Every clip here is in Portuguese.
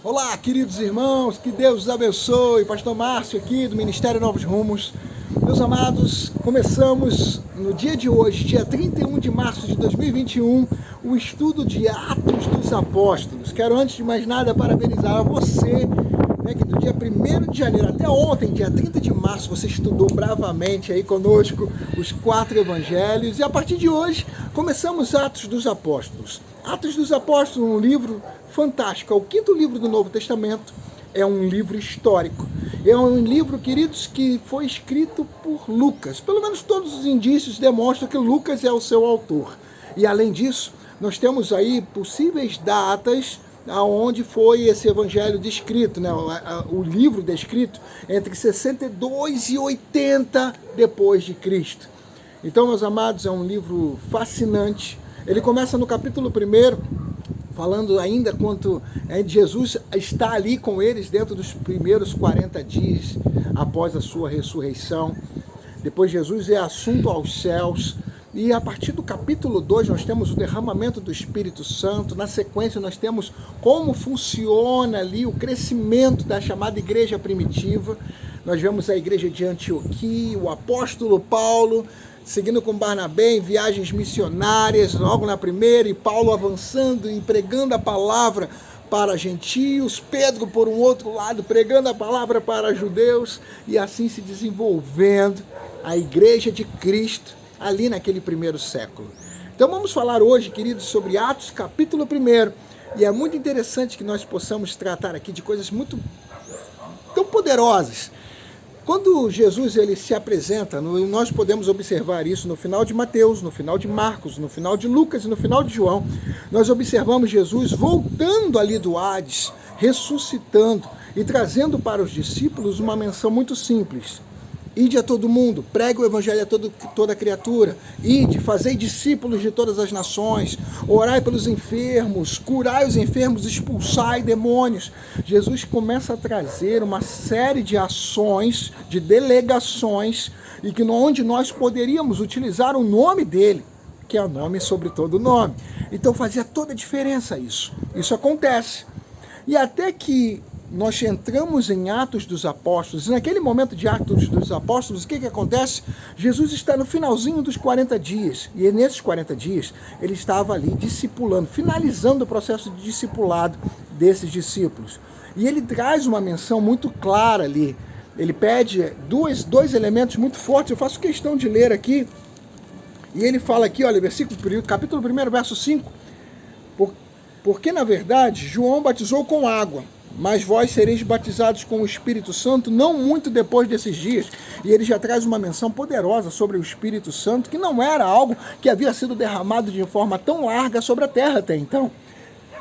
Olá, queridos irmãos, que Deus os abençoe. Pastor Márcio aqui do Ministério Novos Rumos. Meus amados, começamos no dia de hoje, dia 31 de março de 2021, o estudo de Atos dos Apóstolos. Quero, antes de mais nada, parabenizar a você, que do dia 1º de janeiro até ontem, dia 30 de março, você estudou bravamente aí conosco os 4 evangelhos. E a partir de hoje, começamos Atos dos Apóstolos. Atos dos Apóstolos, um livro fantástico, é o 5º livro do Novo Testamento, é um livro histórico. É um livro, queridos, que foi escrito por Lucas. Pelo menos todos os indícios demonstram que Lucas é o seu autor. E além disso, nós temos aí possíveis datas aonde foi esse evangelho descrito, o livro descrito entre 62 e 80 depois de Cristo. Então, meus amados, é um livro fascinante. Ele começa no capítulo 1, falando ainda quanto Jesus está ali com eles dentro dos primeiros 40 dias após a sua ressurreição. Depois Jesus é assunto aos céus. E a partir do capítulo 2 nós temos o derramamento do Espírito Santo. Na sequência nós temos como funciona ali o crescimento da chamada igreja primitiva. Nós vemos a igreja de Antioquia, o apóstolo Paulo seguindo com Barnabé em viagens missionárias, logo na primeira, e Paulo avançando e pregando a palavra para gentios, Pedro por um outro lado pregando a palavra para judeus, e assim se desenvolvendo a igreja de Cristo ali naquele primeiro século. Então vamos falar hoje, queridos, sobre Atos capítulo 1, e é muito interessante que nós possamos tratar aqui de coisas muito tão poderosas. Quando Jesus ele se apresenta, nós podemos observar isso no final de Mateus, no final de Marcos, no final de Lucas e no final de João. Nós observamos Jesus voltando ali do Hades, ressuscitando e trazendo para os discípulos uma menção muito simples. Ide a todo mundo, pregue o evangelho a toda criatura, ide, fazei discípulos de todas as nações, orai pelos enfermos, curai os enfermos, expulsai demônios. Jesus começa a trazer uma série de ações, de delegações, e onde nós poderíamos utilizar o nome dele, que é o nome sobre todo nome. Então fazia toda a diferença isso. Isso acontece. E até que nós entramos em Atos dos Apóstolos, e naquele momento de Atos dos Apóstolos, o que acontece? Jesus está no finalzinho dos 40 dias, e nesses 40 dias ele estava ali discipulando, finalizando o processo de discipulado desses discípulos. E ele traz uma menção muito clara ali, ele pede dois elementos muito fortes, eu faço questão de ler aqui, e ele fala aqui, olha, capítulo 1, verso 5, porque na verdade João batizou com água, mas vós sereis batizados com o Espírito Santo não muito depois desses dias. E ele já traz uma menção poderosa sobre o Espírito Santo, que não era algo que havia sido derramado de forma tão larga sobre a terra até então.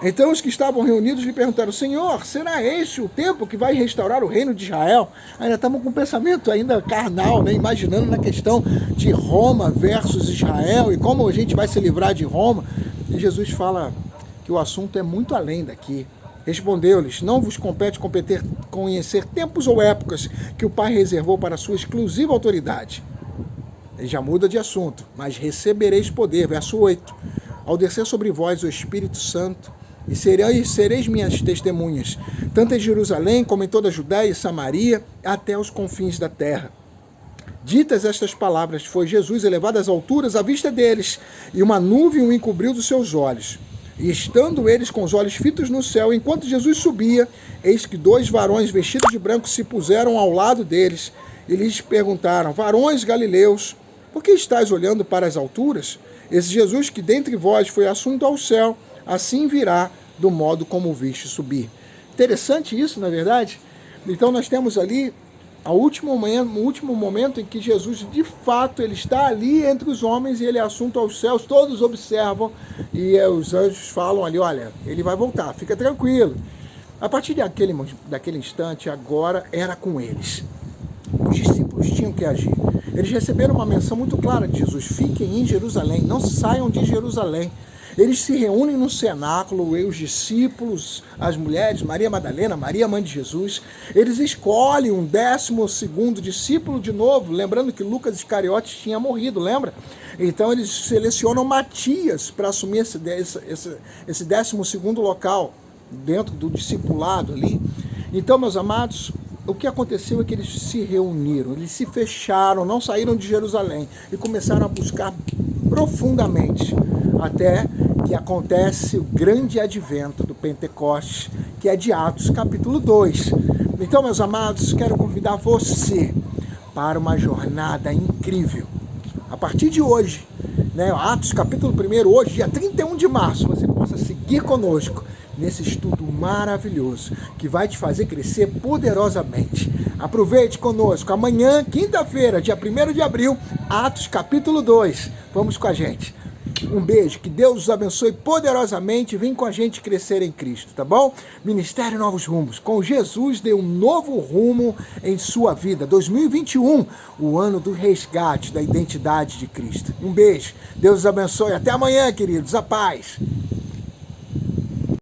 Então os que estavam reunidos lhe perguntaram: Senhor, será este o tempo que vai restaurar o reino de Israel? Ainda estamos com um pensamento ainda carnal, imaginando na questão de Roma versus Israel e como a gente vai se livrar de Roma. E Jesus fala que o assunto é muito além daqui. Respondeu-lhes: não vos compete conhecer tempos ou épocas que o Pai reservou para a sua exclusiva autoridade. Ele já muda de assunto. Mas recebereis poder, verso 8, ao descer sobre vós o Espírito Santo, e sereis minhas testemunhas, tanto em Jerusalém como em toda a Judéia e Samaria, até os confins da terra. Ditas estas palavras, foi Jesus elevado às alturas à vista deles, e uma nuvem o encobriu dos seus olhos. E estando eles com os olhos fitos no céu, enquanto Jesus subia, eis que 2 varões vestidos de branco se puseram ao lado deles, e lhes perguntaram: varões galileus, por que estáis olhando para as alturas? Esse Jesus que dentre vós foi assunto ao céu, assim virá do modo como o viste subir. Interessante isso, não é verdade? Então nós temos ali o último momento em que Jesus, de fato, ele está ali entre os homens e ele é assunto aos céus, todos observam e os anjos falam ali: olha, ele vai voltar, fica tranquilo. A partir daquele instante, agora era com eles. Os discípulos tinham que agir. Eles receberam uma menção muito clara de Jesus: fiquem em Jerusalém, não saiam de Jerusalém. Eles se reúnem no cenáculo, os discípulos, as mulheres, Maria Madalena, Maria, mãe de Jesus. Eles escolhem um 12º discípulo de novo, lembrando que Lucas Iscariotes tinha morrido, lembra? Então eles selecionam Matias para assumir esse 12º local. dentro do discipulado ali. Então, meus amados, o que aconteceu é que eles se reuniram, eles se fecharam, não saíram de Jerusalém e começaram a buscar profundamente, até que acontece o grande advento do Pentecostes, que é de Atos capítulo 2. Então, meus amados, quero convidar você para uma jornada incrível. A partir de hoje, né, Atos capítulo 1, hoje, dia 31 de março, você possa seguir conosco nesse estudo maravilhoso que vai te fazer crescer poderosamente. Aproveite conosco. Amanhã, quinta-feira, dia 1º de abril, Atos capítulo 2. Vamos com a gente. Um beijo, que Deus os abençoe poderosamente. Vem com a gente crescer em Cristo, tá bom? Ministério Novos Rumos. Com Jesus dê um novo rumo em sua vida. 2021, o ano do resgate da identidade de Cristo. Um beijo. Deus os abençoe. Até amanhã, queridos. A paz.